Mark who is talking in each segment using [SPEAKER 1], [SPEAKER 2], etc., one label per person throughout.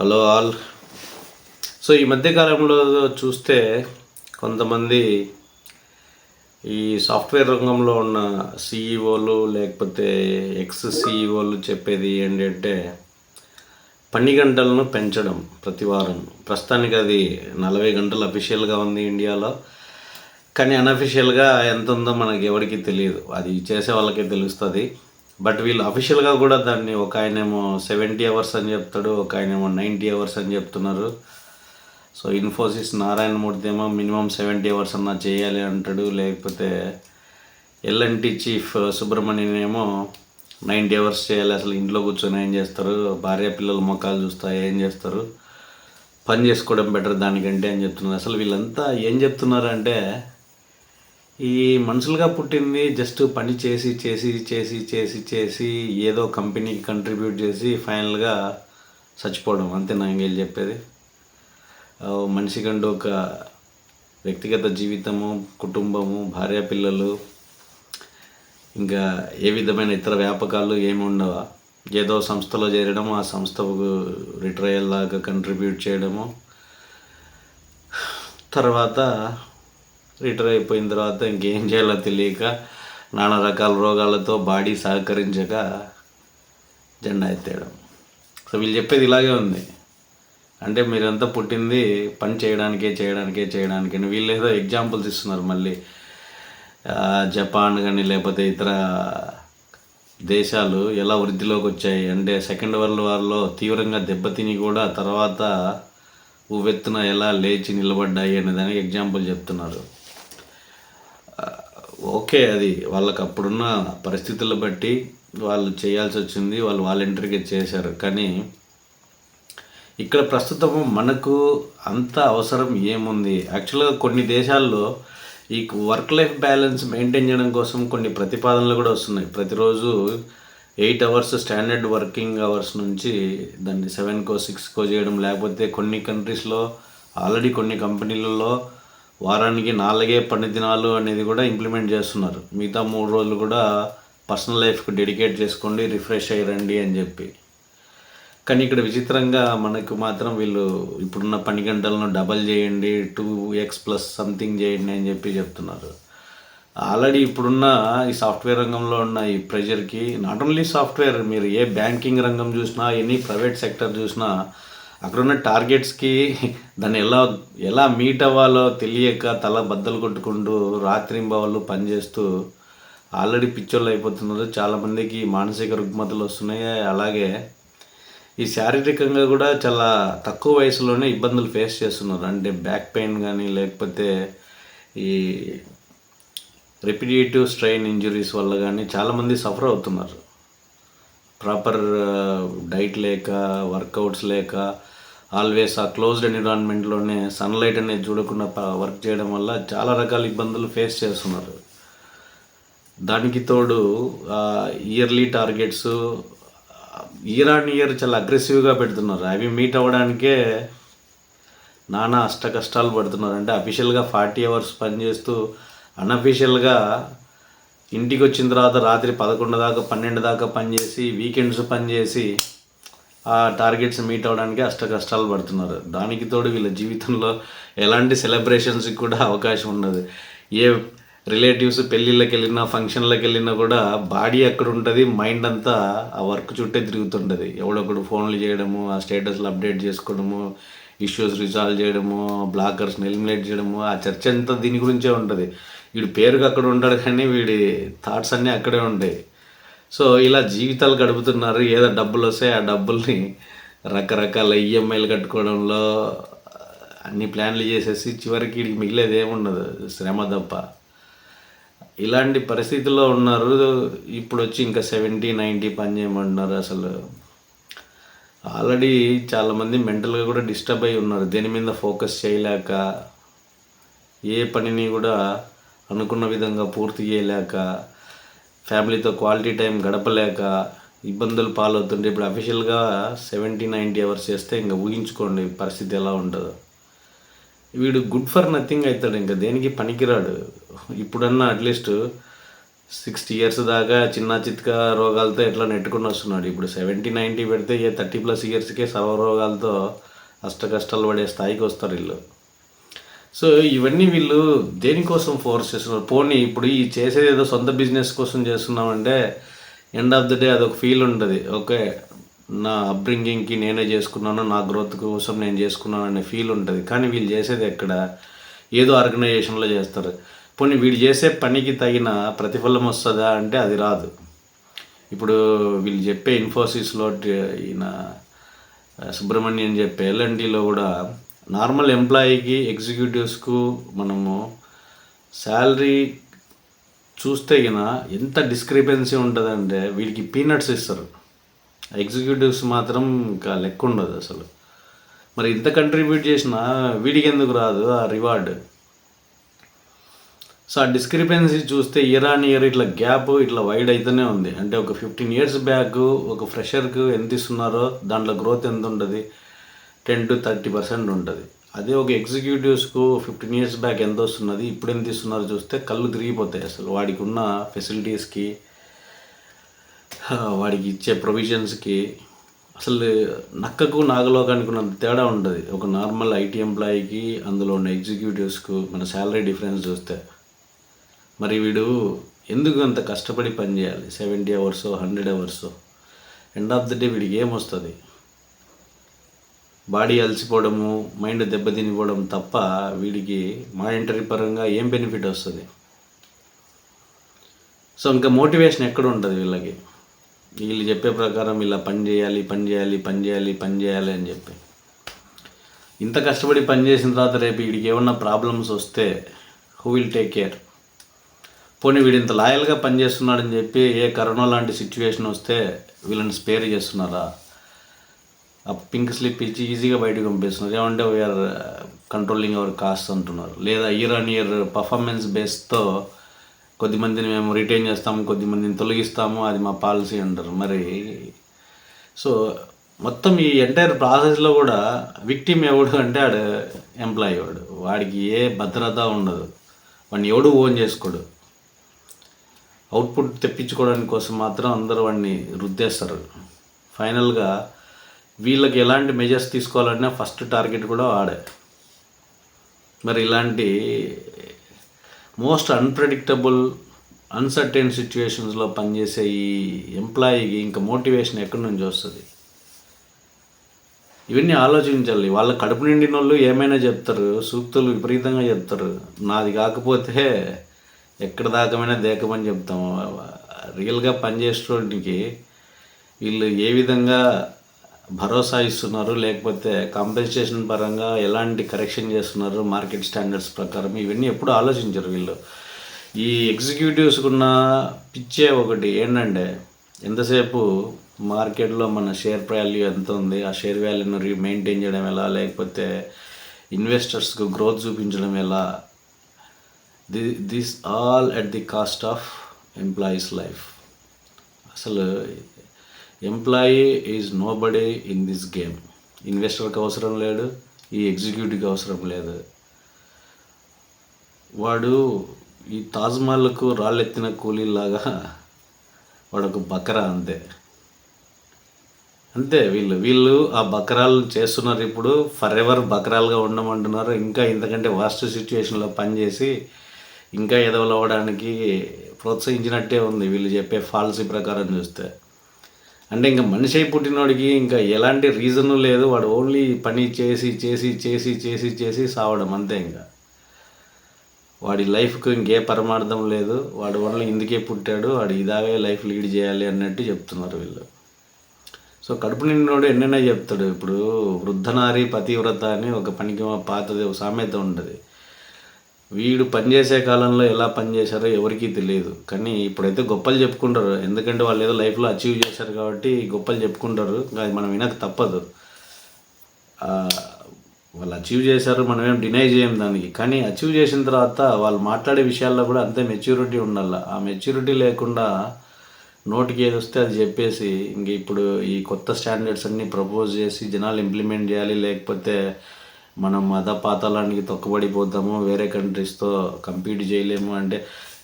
[SPEAKER 1] Hello all. So ఈ మధ్య కాలంలో చూస్తే కొంతమంది ఈ సాఫ్ట్వేర్ రంగంలో ఉన్న సీఈఓలు లేకపోతే ఎక్స్ సీఈఓలు చెప్పేది ఏంటంటే పని గంటలను పెంచడం ప్రతి వారం. ప్రస్తుతానికి అది 40 గంటలు అఫీషియల్గా ఉంది ఇండియాలో. కానీ అన్అఫీషియల్గా ఎంత ఉందో మనకి ఎవరికి తెలియదు, అది చేసే వాళ్ళకే తెలుస్తుంది. బట్ వీళ్ళు అఫీషియల్గా కూడా దాన్ని ఒక ఆయనేమో 70 అవర్స్ అని చెప్తాడు, ఒక ఆయనేమో 90 అవర్స్ అని చెప్తున్నారు. సో ఇన్ఫోసిస్ నారాయణమూర్తి ఏమో మినిమం 70 అవర్స్ అన్నా చేయాలి అంటాడు, లేకపోతే ఎల్ఎన్టీ చీఫ్ సుబ్రహ్మణ్యం ఏమో 90 అవర్స్ చేయాలి. అసలు ఇంట్లో కూర్చొని ఏం చేస్తారు, భార్య పిల్లల మొక్కలు చూస్తా ఏం చేస్తారు, పని చేసుకోవడం బెటర్ దానికంటే అని చెప్తున్నారు. అసలు వీళ్ళంతా ఏం చెప్తున్నారు అంటే ఈ మనుషులుగా పుట్టింది జస్ట్ పని చేసి చేసి చేసి చేసి చేసి ఏదో కంపెనీకి కంట్రిబ్యూట్ చేసి ఫైనల్గా చచ్చిపోవడం అంతే. నా ఇంకేం చెప్పేది, మనిషికంటూ ఒక వ్యక్తిగత జీవితము, కుటుంబము, భార్య పిల్లలు, ఇంకా ఏ విధమైన ఇతర వ్యాపకాలు ఏమి ఉండవా? ఏదో సంస్థలో చేరడము, ఆ సంస్థకు రిటైర్ అయ్యేలాగా కంట్రిబ్యూట్ చేయడము, తర్వాత రిటైర్ అయిపోయిన తర్వాత ఇంకేం చేయాలో తెలియక నానా రకాల రోగాలతో బాడీ సహకరించక జెండా ఎత్తేయడం. సో వీళ్ళు చెప్పేది ఇలాగే ఉంది, అంటే మీరంతా పుట్టింది పని చేయడానికే. వీళ్ళు ఏదో ఎగ్జాంపుల్స్ ఇస్తున్నారు మళ్ళీ. జపాన్ కానీ లేకపోతే ఇతర దేశాలు ఎలా వృద్ధిలోకి వచ్చాయి అంటే సెకండ్ వరల్డ్ వార్లో తీవ్రంగా దెబ్బతిని కూడా తర్వాత ఉవ్వెత్తున ఎలా లేచి నిలబడ్డాయి అనే దానికి ఎగ్జాంపుల్ చెప్తున్నారు. ఓకే, అది వాళ్ళకి అప్పుడున్న పరిస్థితులను బట్టి వాళ్ళు చేయాల్సి వచ్చింది, వాళ్ళు వాలంటరీగా చేశారు. కానీ ఇక్కడ ప్రస్తుతం మనకు అంత అవసరం ఏముంది? యాక్చువల్గా కొన్ని దేశాల్లో ఈ వర్క్ లైఫ్ బ్యాలెన్స్ మెయింటైన్ చేయడం కోసం కొన్ని ప్రతిపాదనలు కూడా వస్తున్నాయి. ప్రతిరోజు 8 అవర్స్ స్టాండర్డ్ వర్కింగ్ అవర్స్ నుంచి దాన్ని 7కో 6కో చేయడం, లేకపోతే కొన్ని కంట్రీస్లో ఆల్రెడీ కొన్ని కంపెనీలలో వారానికి 4 పని దినాలు అనేది కూడా ఇంప్లిమెంట్ చేస్తున్నారు. మిగతా 3 రోజులు కూడా పర్సనల్ లైఫ్కి డెడికేట్ చేసుకోండి, రిఫ్రెష్ అయ్యండి అని చెప్పి. కానీ ఇక్కడ విచిత్రంగా మనకు మాత్రం వీళ్ళు ఇప్పుడున్న పని గంటలను డబల్ చేయండి, 2x ప్లస్ సంథింగ్ చేయండి అని చెప్పి చెప్తున్నారు. ఆల్రెడీ ఇప్పుడున్న ఈ సాఫ్ట్వేర్ రంగంలో ఉన్న ఈ ప్రెషర్కి, నాట్ ఓన్లీ సాఫ్ట్వేర్, మీరు ఏ బ్యాంకింగ్ రంగం చూసినా, ఎనీ ప్రైవేట్ సెక్టర్ చూసినా, అక్కడున్న టార్గెట్స్కి దాన్ని ఎలా మీట్ అవ్వాలో తెలియక తల బద్దలు కొట్టుకుంటూ రాత్రింబవళ్ళు పనిచేస్తూ ఆల్రెడీ పిచ్చోళ్ళు అయిపోతున్నారు. చాలామందికి మానసిక రుగ్మతలు వస్తున్నాయి. అలాగే ఈ శారీరకంగా కూడా చాలా తక్కువ వయసులోనే ఇబ్బందులు ఫేస్ చేస్తున్నారు. అంటే బ్యాక్ పెయిన్ కానీ లేకపోతే ఈ రిపిటేటివ్ స్ట్రెయిన్ ఇంజురీస్ వల్ల కానీ చాలామంది సఫర్ అవుతున్నారు. ప్రాపర్ డైట్ లేక, వర్కౌట్స్ లేక, ఆల్వేస్ ఆ క్లోజ్డ్ ఎన్విరాన్మెంట్లోనే సన్లైట్ అనేది చూడకుండా వర్క్ చేయడం వల్ల చాలా రకాల ఇబ్బందులు ఫేస్ చేస్తున్నారు. దానికి తోడు yearly targets year on year చాలా అగ్రెసివ్గా పెడుతున్నారు. అవి మీట్ అవ్వడానికే నానా అష్ట కష్టాలు పడుతున్నారు. అంటే అఫీషియల్గా 40 అవర్స్ పనిచేస్తూ అన్అఫీషియల్గా ఇంటికి వచ్చిన తర్వాత రాత్రి 11 దాకా 12 దాకా పనిచేసి వీకెండ్స్ పనిచేసి ఆ టార్గెట్స్ మీట్ అవ్వడానికి అష్ట కష్టాలు పడుతున్నారు. దానికి తోడు వీళ్ళ జీవితంలో ఎలాంటి సెలబ్రేషన్స్కి కూడా అవకాశం ఉండదు. ఏ రిలేటివ్స్ పెళ్ళిళ్ళకి వెళ్ళినా, ఫంక్షన్లకు వెళ్ళినా కూడా బాడీ అక్కడ ఉంటుంది, మైండ్ అంతా ఆ వర్క్ చుట్టే తిరుగుతుంటుంది. ఎవడొకడు ఫోన్లు చేయడము, ఆ స్టేటస్లు అప్డేట్ చేసుకోవడము, ఇష్యూస్ రిజాల్వ్ చేయడము, బ్లాకర్స్ని ఎలిమినేట్ చేయడము, ఆ చర్చ అంతా దీని గురించే ఉంటుంది. వీడి పేరుకి అక్కడ ఉంటాడు కానీ వీడి థాట్స్ అన్నీ అక్కడే ఉంటాయి. సో ఇలా జీవితాలు గడుపుతున్నారు. ఏదో డబ్బులు వస్తాయి, ఆ డబ్బుల్ని రకరకాల ఈఎంఐలు కట్టుకోవడంలో అన్ని ప్లాన్లు చేసేసి చివరికి వీడికి మిగిలేది ఏముండదు, శ్రమ తప్ప. ఇలాంటి పరిస్థితుల్లో ఉన్నారు. ఇప్పుడు వచ్చి ఇంకా 70-90 పని చేయమంటున్నారు. అసలు ఆల్రెడీ చాలామంది మెంటల్గా కూడా డిస్టర్బ్ అయి ఉన్నారు. దేని మీద ఫోకస్ చేయలేక, ఏ పనిని కూడా అనుకున్న విధంగా పూర్తి చేయలేక, ఫ్యామిలీతో క్వాలిటీ టైం గడపలేక ఇబ్బందులు పాలవుతుంటే ఇప్పుడు అఫీషియల్గా 70-90 అవర్స్ చేస్తే ఇంకా ఊహించుకోండి పరిస్థితి ఎలా ఉంటుందో. వీడు గుడ్ ఫర్ నథింగ్ అవుతాడు, ఇంకా దేనికి పనికిరాడు. ఇప్పుడన్నా అట్లీస్ట్ 60 ఇయర్స్ దాకా చిన్న చిత్కా రోగాలతో ఎట్లా నెట్టుకుని వస్తున్నాడు. ఇప్పుడు 70-90 పెడితే 30+ ఇయర్స్కే సర్వ రోగాలతో కష్టాలు పడే స్థాయికి వస్తారు వీళ్ళు. సో ఇవన్నీ వీళ్ళు దేనికోసం ఫోర్స్ చేస్తున్నారు? పోనీ ఇప్పుడు ఈ చేసేది ఏదో సొంత బిజినెస్ కోసం చేస్తున్నామంటే ఎండ్ ఆఫ్ ద డే అదొక ఫీల్ ఉంటుంది. ఓకే, నా అప్బ్రింగింగ్కి నేనే చేసుకున్నాను, నా గ్రోత్ కోసం నేను చేసుకున్నాను అనే ఫీల్ ఉంటుంది. కానీ వీళ్ళు చేసేది ఎక్కడ? ఏదో ఆర్గనైజేషన్లో చేస్తారు. పోనీ వీళ్ళు చేసే పనికి తగిన ప్రతిఫలం వస్తుందా అంటే అది రాదు. ఇప్పుడు వీళ్ళు చెప్పే ఇన్ఫోసిస్లో ఈయన సుబ్రహ్మణ్యం చెప్పే ఎల్ఎన్టీలో కూడా నార్మల్ ఎంప్లాయీకి ఎగ్జిక్యూటివ్స్కు మనము శాలరీ చూస్తే ఎంత డిస్క్రిపెన్సీ ఉంటుందంటే వీడికి పీనట్స్ ఇస్తారు, ఎగ్జిక్యూటివ్స్ మాత్రం ఇంకా లెక్క ఉండదు అసలు. మరి ఇంత కంట్రిబ్యూట్ చేసినా వీడికి ఎందుకు రాదు ఆ రివార్డ్? సో ఆ డిస్క్రిపెన్సీ చూస్తే ఇయర్ ఆన్ ఇయర్ ఇట్లా గ్యాప్ ఇట్లా వైడ్ అయితేనే ఉంది. అంటే ఒక 15 years బ్యాక్ ఒక ఫ్రెషర్కు ఎంత ఇస్తున్నారో దాంట్లో గ్రోత్ ఎంత ఉంటుంది? 10-30% ఉంటుంది. అదే ఒక ఎగ్జిక్యూటివ్స్కు 15 years బ్యాక్ ఎంత వస్తున్నది, ఇప్పుడు ఎంత ఇస్తున్నారో చూస్తే కళ్ళు తిరిగిపోతాయి అసలు. వాడికి ఉన్న ఫెసిలిటీస్కి, వాడికి ఇచ్చే ప్రొవిజన్స్కి అసలు నక్కకు నాగలోకానికి ఉన్నంత తేడా ఉంటుంది. ఒక నార్మల్ ఐటీ ఎంప్లాయీకి అందులో ఉన్న ఎగ్జిక్యూటివ్స్కు మన శాలరీ డిఫరెన్స్ చూస్తే. మరి వీడు ఎందుకు అంత కష్టపడి పని చేయాలి? 70 hours 100 hours? End of the day వీడికి ఏమొస్తుంది? బాడీ అలసిపోవడము, మైండ్ దెబ్బతినిపోవడం తప్ప వీడికి మానిటరీ పరంగా ఏం బెనిఫిట్ వస్తుంది? సో ఇంకా మోటివేషన్ ఎక్కడ ఉంటుంది వీళ్ళకి? వీళ్ళు చెప్పే ప్రకారం ఇలా పని చేయాలి అని చెప్పి ఇంత కష్టపడి పని చేసిన తర్వాత రేపు వీడికి ఏమన్నా ప్రాబ్లమ్స్ వస్తే హూ విల్ టేక్ కేర్? పోనీ వీడు ఇంత లాయల్గా పనిచేస్తున్నాడని చెప్పి ఏ కరోనా లాంటి సిచ్యువేషన్ వస్తే వీళ్ళని స్పేర్ చేస్తున్నారా? ఆ పింక్ స్లిప్ ఇచ్చి ఈజీగా బయటకు పంపిస్తున్నారు. ఏమంటే వీఆర్ కంట్రోలింగ్ అవర్ కాస్ట్ అంటున్నారు. లేదా ఇయర్ ఆన్ ఇయర్ పర్ఫార్మెన్స్ బేస్తో కొద్దిమందిని మేము రిటైన్ చేస్తాము, కొద్దిమందిని తొలగిస్తాము, అది మా పాలసీ అంటారు. మరి సో మొత్తం ఈ ఎంటైర్ ప్రాసెస్లో కూడా విక్టిమ్ ఎవడు అంటే ఆడు ఎంప్లాయీ. వాడికి ఏ భద్రత ఉండదు, వాడిని ఎవడు ఓన్ చేసుకోడు. అవుట్పుట్ తెప్పించుకోవడానికి కోసం మాత్రం అందరూ వాడిని రుద్దేస్తారు. ఫైనల్గా వీళ్ళకి ఎలాంటి మెజర్స్ తీసుకోవాలన్నా ఫస్ట్ టార్గెట్ కూడా వాడే. మరి ఇలాంటి మోస్ట్ అన్ప్రెడిక్టబుల్ అన్సర్టైన్ సిచ్యువేషన్స్లో పనిచేసే ఈ ఎంప్లాయీకి ఇంకా మోటివేషన్ ఎక్కడి నుంచి వస్తుంది? ఇవన్నీ ఆలోచించాలి. వాళ్ళ కడుపు నిండిన వాళ్ళు ఏమైనా చెప్తారు, సూక్తులు విపరీతంగా చెప్తారు. నాది కాకపోతే ఎక్కడ దాకమైనా దేకమని చెప్తాము. రియల్గా పనిచేసేవాడికి వీళ్ళు ఏ విధంగా భరోసా ఇస్తున్నారు, లేకపోతే కాంపెన్సేషన్ పరంగా ఎలాంటి కరెక్షన్ చేస్తున్నారు మార్కెట్ స్టాండర్డ్స్ ప్రకారం, ఇవన్నీ ఎప్పుడు ఆలోచించరు వీళ్ళు. ఈ ఎగ్జిక్యూటివ్స్కున్న పిచ్చే ఒకటి ఏంటంటే ఎంతసేపు మార్కెట్లో మన షేర్ వాల్యూ ఎంత ఉంది, ఆ షేర్ వాల్యూని మెయింటైన్ చేయడం ఎలా, లేకపోతే ఇన్వెస్టర్స్కు గ్రోత్ చూపించడం ఎలా, this all at the cost of employees life. అసలు employee is nobody in this game. ఇన్వెస్టర్కి అవసరం లేడు, ఈ ఎగ్జిక్యూటివ్కి అవసరం లేదు. వాడు ఈ తాజ్మహల్కు రాళ్ళెత్తిన కూలీలాగా వాడు ఒక బకరా అంతే. వీళ్ళు ఆ బకరాలు చేస్తున్నారు. ఇప్పుడు ఫర్ ఎవర్ బకరాలుగా ఉండమంటున్నారు. ఇంకా ఇంతకంటే వాస్ట్ సిచ్యువేషన్లో పనిచేసి ఇంకా ఎదవలవడానికి ప్రోత్సహించినట్టే ఉంది వీళ్ళు చెప్పే పాలసీ ప్రకారం చూస్తే. అంటే ఇంకా మనిషి అయి పుట్టినోడికి ఇంకా ఎలాంటి రీజను లేదు. వాడు ఓన్లీ పని చేసి సావడం అంతే. ఇంకా వాడి లైఫ్కు ఇంకే పరమార్థం లేదు. వాడు ఓన్లీ ఇందుకే పుట్టాడు, వాడు ఇదాగే లైఫ్ లీడ్ చేయాలి అన్నట్టు చెప్తున్నారు వీళ్ళు. సో కడుపు నిండినోడు ఎన్నైనా చెప్తాడు. ఇప్పుడు వృద్ధనారి పతివ్రత అని ఒక పనికి పాతది ఒక సామెత ఉంటుంది. వీడు పనిచేసే కాలంలో ఎలా పనిచేశారో ఎవరికీ తెలియదు. కానీ ఇప్పుడైతే గొప్పలు చెప్పుకుంటారు, ఎందుకంటే వాళ్ళు ఏదో లైఫ్లో అచీవ్ చేశారు కాబట్టి గొప్పలు చెప్పుకుంటారు. అది మనం వినక తప్పదు. వాళ్ళు అచీవ్ చేశారు, మనం ఏం డినై చేయం దానికి. కానీ అచీవ్ చేసిన తర్వాత వాళ్ళు మాట్లాడే విషయాల్లో కూడా అంతే మెచ్యూరిటీ ఉండాలి. ఆ మెచ్యూరిటీ లేకుండా నోటికి ఏది వస్తే అది చెప్పేసి ఇంక ఇప్పుడు ఈ కొత్త స్టాండర్డ్స్ అన్నీ ప్రపోజ్ చేసి జనాలు ఇంప్లిమెంట్ చేయాలి, లేకపోతే మనం పాతాళానికి తొక్కబడిపోతాము, వేరే కంట్రీస్తో కంపీట్ చేయలేము అంటే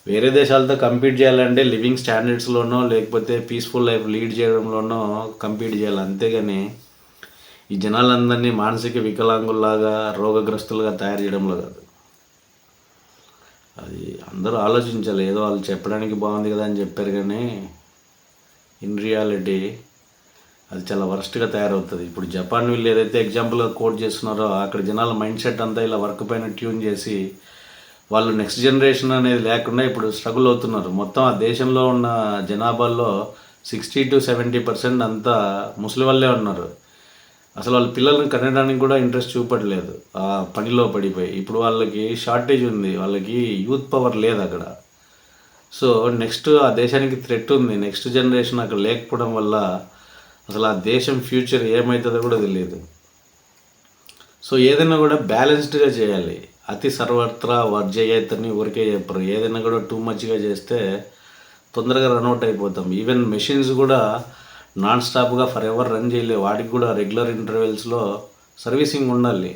[SPEAKER 1] వేరే దేశాలతో కంపీట్ చేయాలంటే లివింగ్ స్టాండర్డ్స్లోనో లేకపోతే పీస్ఫుల్ లైఫ్ లీడ్ చేయడంలోనో కంపీట్ చేయాలి, అంతేగాని ఈ జనాలందరినీ మానసిక వికలాంగుల్లాగా రోగగ్రస్తులుగా తయారు చేయడంలో కాదు. అది అందరూ ఆలోచించాలి. ఏదో వాళ్ళు చెప్పడానికి బాగుంది కదా అని చెప్పారు, కానీ ఇన్ రియాలిటీ అది చాలా వరస్ట్గా తయారవుతుంది. ఇప్పుడు జపాన్ వీళ్ళు ఏదైతే ఎగ్జాంపుల్గా కోట్ చేస్తున్నారో అక్కడ జనాల మైండ్ సెట్ అంతా ఇలా వర్క్ పైన ట్యూన్ చేసి వాళ్ళు నెక్స్ట్ జనరేషన్ అనేది లేకుండా ఇప్పుడు స్ట్రగుల్ అవుతున్నారు. మొత్తం ఆ దేశంలో ఉన్న జనాభాలో 60-70% అంతా ముసలి వాళ్ళే ఉన్నారు. అసలు వాళ్ళ పిల్లల్ని కనడానికి కూడా ఇంట్రెస్ట్ చూపట్లేదు, ఆ పనిలో పడిపోయి. ఇప్పుడు వాళ్ళకి షార్టేజ్ ఉంది, వాళ్ళకి యూత్ పవర్ లేదు అక్కడ. సో నెక్స్ట్ ఆ దేశానికి థ్రెట్ ఉంది. నెక్స్ట్ జనరేషన్ అక్కడ లేకపోవడం వల్ల అసలు ఆ దేశం ఫ్యూచర్ ఏమవుతుందో కూడా తెలియదు. సో ఏదైనా కూడా బ్యాలెన్స్డ్గా చేయాలి. అతి సర్వత్రా వర్జయేతని ఊరికే చెప్పరు. ఏదైనా కూడా టూ మచ్గా చేస్తే తొందరగా రన్అట్ అయిపోతాం. ఈవెన్ మెషిన్స్ కూడా నాన్ స్టాప్గా ఫర్ ఎవర్ రన్ చేయలేవు. వాటికి కూడా రెగ్యులర్ ఇంటర్వెల్స్లో సర్వీసింగ్ ఉండాలి.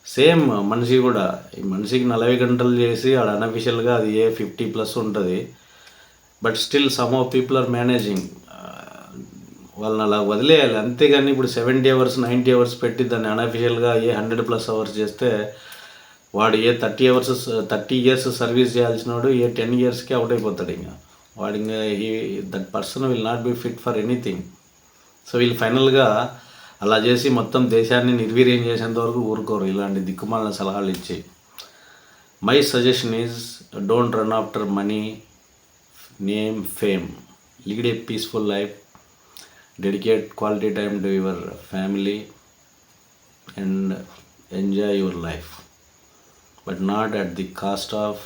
[SPEAKER 1] సేమ్ మనిషి కూడా, ఈ మనిషికి 40 గంటలు చేసి ఆడ అన్అఫిషియల్గా అది 50+ ఉంటుంది. But still some of people are managing. వాళ్ళని అలా వదిలేయాలి, అంతేగాని ఇప్పుడు 70 hours 90 hours పెట్టి దాన్ని అన్అఫిషియల్గా 100+ hours చేస్తే వాడు 30 years సర్వీస్ చేయాల్సిన వాడు 10 yearsకి అవుట్ అయిపోతాడు. ఇంకా వాడు ఇంకా that person will not be fit for anything. So వీళ్ళు ఫైనల్గా అలా చేసి మొత్తం దేశాన్ని నిర్వీర్యం చేసేంత వరకు ఊరుకోరు ఇలాంటి దిక్కుమాలిన సలహాలు ఇచ్చి. My suggestion is don't run after money, name, fame. Lead a peaceful life, dedicate quality time to your family and enjoy your life, but not at the cost of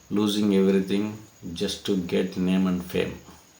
[SPEAKER 1] losing everything just to get name and fame.